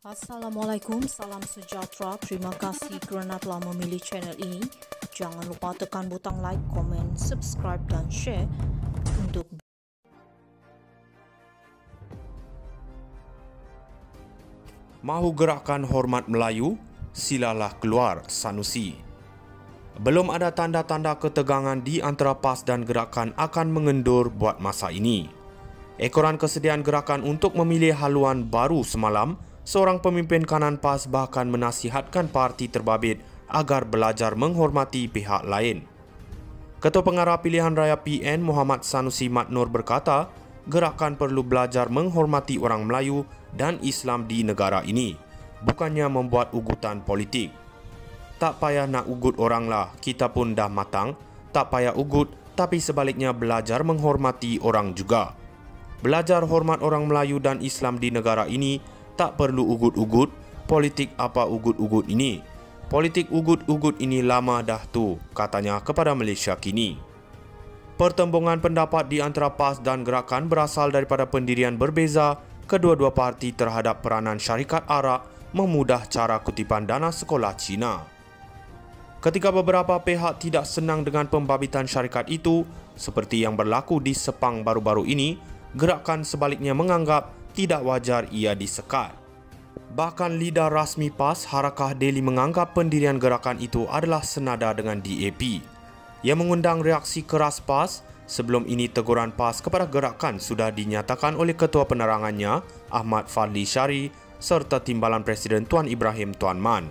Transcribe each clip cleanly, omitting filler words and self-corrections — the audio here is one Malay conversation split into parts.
Assalamualaikum, salam sejahtera. Terima kasih kerana telah memilih channel ini. Jangan lupa tekan butang like, komen, subscribe dan share untuk Mahu gerakan hormat Melayu, silalah keluar Sanusi. Belum ada tanda-tanda ketegangan di antara PAS dan gerakan akan mengendur buat masa ini. Ekoran kesediaan gerakan untuk memilih haluan baru semalam, seorang pemimpin kanan PAS bahkan menasihatkan parti terbabit agar belajar menghormati pihak lain. Ketua Pengarah Pilihan Raya PN Muhammad Sanusi Mat Noor berkata, gerakan perlu belajar menghormati orang Melayu dan Islam di negara ini, bukannya membuat ugutan politik. Tak payah nak ugut orang lah, kita pun dah matang. Tak payah ugut, tapi sebaliknya belajar menghormati orang juga. Belajar hormat orang Melayu dan Islam di negara ini, tak perlu ugut-ugut. Politik apa ugut-ugut ini? Politik ugut-ugut ini lama dah tu, katanya kepada Malaysia Kini. Pertembungan pendapat di antara PAS dan gerakan berasal daripada pendirian berbeza kedua-dua parti terhadap peranan syarikat Arak memudah cara kutipan dana sekolah Cina. Ketika beberapa pihak tidak senang dengan pembabitan syarikat itu, seperti yang berlaku di Sepang baru-baru ini, gerakan sebaliknya menganggap tidak wajar ia disekat. Bahkan lidah rasmi PAS, Harakah Daily, menganggap pendirian gerakan itu adalah senada dengan DAP. Ia mengundang reaksi keras PAS. Sebelum ini teguran PAS kepada gerakan sudah dinyatakan oleh Ketua Penerangannya Ahmad Fadli Syari serta Timbalan Presiden Tuan Ibrahim Tuan Man.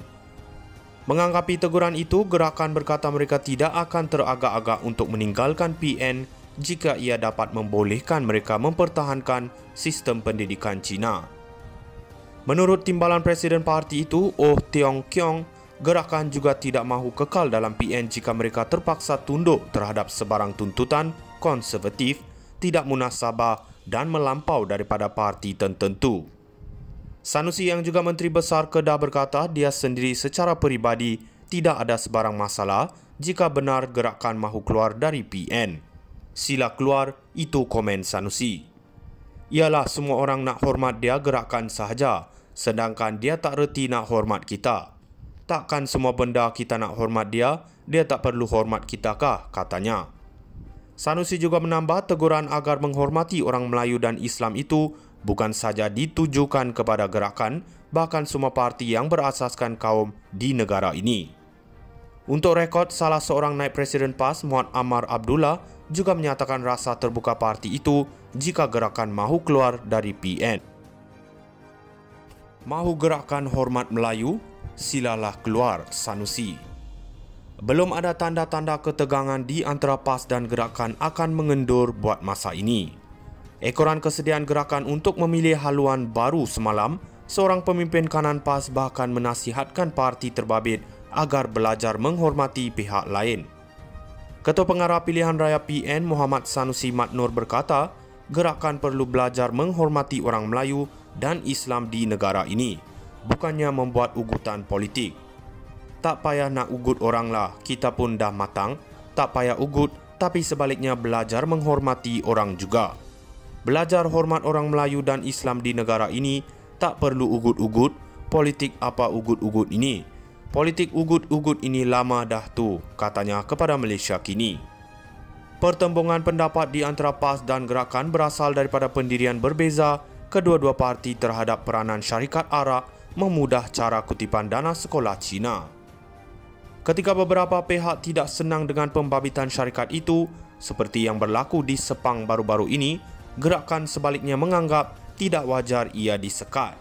Menganggapi teguran itu, gerakan berkata mereka tidak akan teragak-agak untuk meninggalkan PN jika ia dapat membolehkan mereka mempertahankan sistem pendidikan Cina. Menurut Timbalan Presiden parti itu, Oh Tiong Kiong, gerakan juga tidak mahu kekal dalam PN jika mereka terpaksa tunduk terhadap sebarang tuntutan konservatif, tidak munasabah dan melampau daripada parti tertentu. Sanusi yang juga Menteri Besar Kedah berkata dia sendiri secara peribadi tidak ada sebarang masalah jika benar gerakan mahu keluar dari PN. Sila keluar, itu komen Sanusi. Ialah semua orang nak hormat dia gerakan sahaja, sedangkan dia tak reti nak hormat kita. Takkan semua benda kita nak hormat dia tak perlu hormat kita kah, katanya. Sanusi juga menambah teguran agar menghormati orang Melayu dan Islam itu bukan saja ditujukan kepada gerakan, bahkan semua parti yang berasaskan kaum di negara ini. Untuk rekod, salah seorang naib Presiden PAS, Muhammad Amar Abdullah, juga menyatakan rasa terbuka parti itu jika gerakan mahu keluar dari PN. Mahu gerakan hormat Melayu, silalah keluar Sanusi. Belum ada tanda-tanda ketegangan di antara PAS dan gerakan akan mengendur buat masa ini. Ekoran kesediaan gerakan untuk memilih haluan baru semalam, seorang pemimpin kanan PAS bahkan menasihatkan parti terbabit agar belajar menghormati pihak lain. Ketua Pengarah Pilihan Raya PN Muhammad Sanusi Mat Noor berkata, gerakan perlu belajar menghormati orang Melayu dan Islam di negara ini, bukannya membuat ugutan politik. Tak payah nak ugut orang lah, kita pun dah matang. Tak payah ugut, tapi sebaliknya belajar menghormati orang juga. Belajar hormat orang Melayu dan Islam di negara ini, tak perlu ugut-ugut. Politik apa ugut-ugut ini? Politik ugut-ugut ini lama dah tu, katanya kepada Malaysia Kini. Pertembungan pendapat di antara PAS dan gerakan berasal daripada pendirian berbeza kedua-dua parti terhadap peranan syarikat Arak memudah cara kutipan dana sekolah Cina. Ketika beberapa pihak tidak senang dengan pembabitan syarikat itu, seperti yang berlaku di Sepang baru-baru ini, gerakan sebaliknya menganggap tidak wajar ia disekat.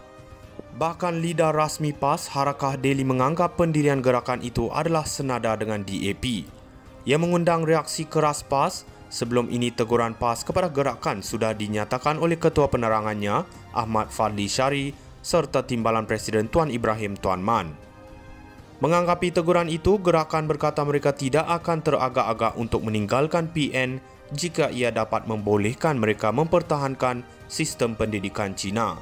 Bahkan lidah rasmi PAS, Harakah Daily, menganggap pendirian gerakan itu adalah senada dengan DAP. Ia mengundang reaksi keras PAS. Sebelum ini teguran PAS kepada gerakan sudah dinyatakan oleh Ketua Penerangannya Ahmad Fadli Syari serta Timbalan Presiden Tuan Ibrahim Tuan Man. Menganggapi teguran itu, gerakan berkata mereka tidak akan teragak-agak untuk meninggalkan PN jika ia dapat membolehkan mereka mempertahankan sistem pendidikan Cina.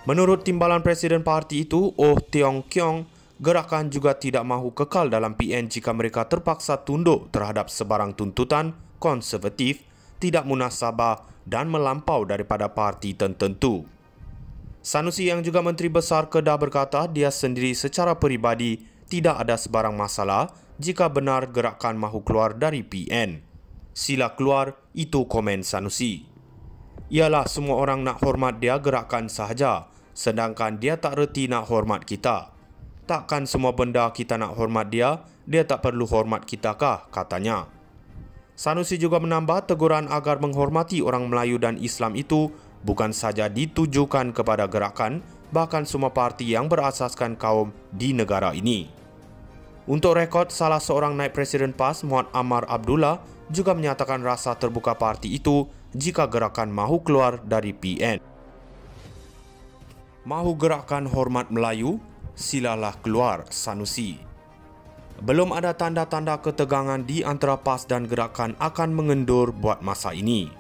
Menurut Timbalan Presiden parti itu, Oh Tiong Kiong, gerakan juga tidak mahu kekal dalam PN jika mereka terpaksa tunduk terhadap sebarang tuntutan konservatif, tidak munasabah dan melampau daripada parti tertentu. Sanusi yang juga Menteri Besar Kedah berkata dia sendiri secara peribadi tidak ada sebarang masalah jika benar gerakan mahu keluar dari PN. Sila keluar, itu komen Sanusi. Ialah semua orang nak hormat dia gerakan sahaja, sedangkan dia tak reti nak hormat kita. Takkan semua benda kita nak hormat dia tak perlu hormat kita kah, katanya. Sanusi juga menambah teguran agar menghormati orang Melayu dan Islam itu bukan saja ditujukan kepada gerakan, bahkan semua parti yang berasaskan kaum di negara ini. Untuk rekod, salah seorang naib Presiden PAS, Muhammad Ammar Abdullah, juga menyatakan rasa terbuka parti itu jika gerakan mahu keluar dari PN. Mahu gerakan hormat Melayu, silalah keluar, Sanusi. Belum ada tanda-tanda ketegangan di antara PAS dan gerakan akan mengendur buat masa ini.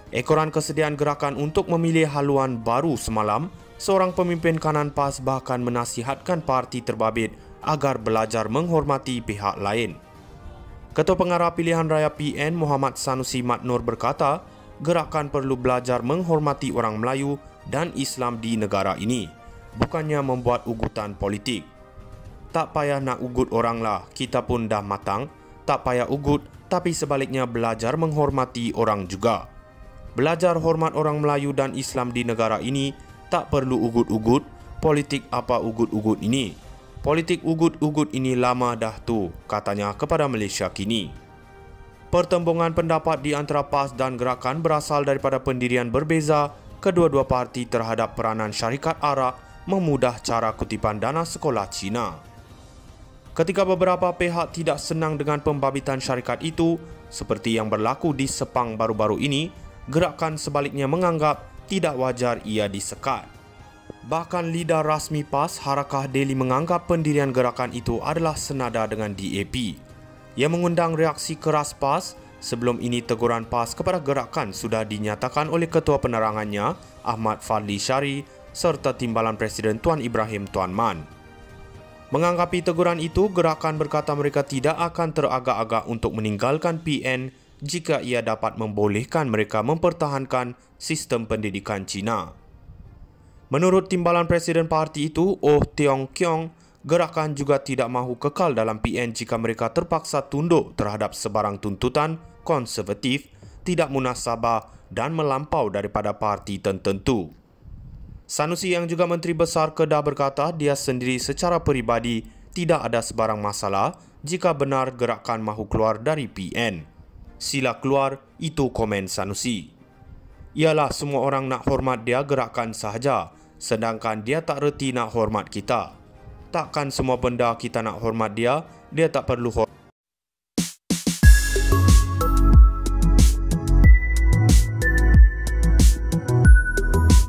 Ekoran kesediaan gerakan untuk memilih haluan baru semalam, seorang pemimpin kanan PAS bahkan menasihatkan parti terbabit agar belajar menghormati pihak lain. Ketua Pengarah Pilihan Raya PN Muhammad Sanusi Matnur berkata, gerakan perlu belajar menghormati orang Melayu dan Islam di negara ini, bukannya membuat ugutan politik. Tak payah nak ugut orang lah, kita pun dah matang. Tak payah ugut, tapi sebaliknya belajar menghormati orang juga. Belajar hormat orang Melayu dan Islam di negara ini, tak perlu ugut-ugut. Politik apa ugut-ugut ini? Politik ugut-ugut ini lama dah tu, katanya kepada Malaysia Kini. Pertembungan pendapat di antara PAS dan gerakan berasal daripada pendirian berbeza kedua-dua parti terhadap peranan syarikat Arak memudah cara kutipan dana sekolah Cina. Ketika beberapa pihak tidak senang dengan pembabitan syarikat itu, seperti yang berlaku di Sepang baru-baru ini, gerakan sebaliknya menganggap tidak wajar ia disekat. Bahkan lidah rasmi PAS, Harakah Daily, menganggap pendirian gerakan itu adalah senada dengan DAP. Ia mengundang reaksi keras PAS. Sebelum ini teguran PAS kepada gerakan sudah dinyatakan oleh Ketua Penerangannya, Ahmad Fadli Syari, serta Timbalan Presiden Tuan Ibrahim Tuan Man. Menganggapi teguran itu, gerakan berkata mereka tidak akan teragak-agak untuk meninggalkan PN jika ia dapat membolehkan mereka mempertahankan sistem pendidikan Cina. Menurut Timbalan Presiden parti itu, Oh Tiong Kiong, gerakan juga tidak mahu kekal dalam PN jika mereka terpaksa tunduk terhadap sebarang tuntutan konservatif, tidak munasabah dan melampau daripada parti tertentu. Sanusi yang juga Menteri Besar Kedah berkata dia sendiri secara peribadi tidak ada sebarang masalah jika benar gerakan mahu keluar dari PN. Sila keluar, itu komen Sanusi. Ialah semua orang nak hormat dia gerakan sahaja, sedangkan dia tak reti nak hormat kita. Takkan semua benda kita nak hormat dia tak perlu hormat.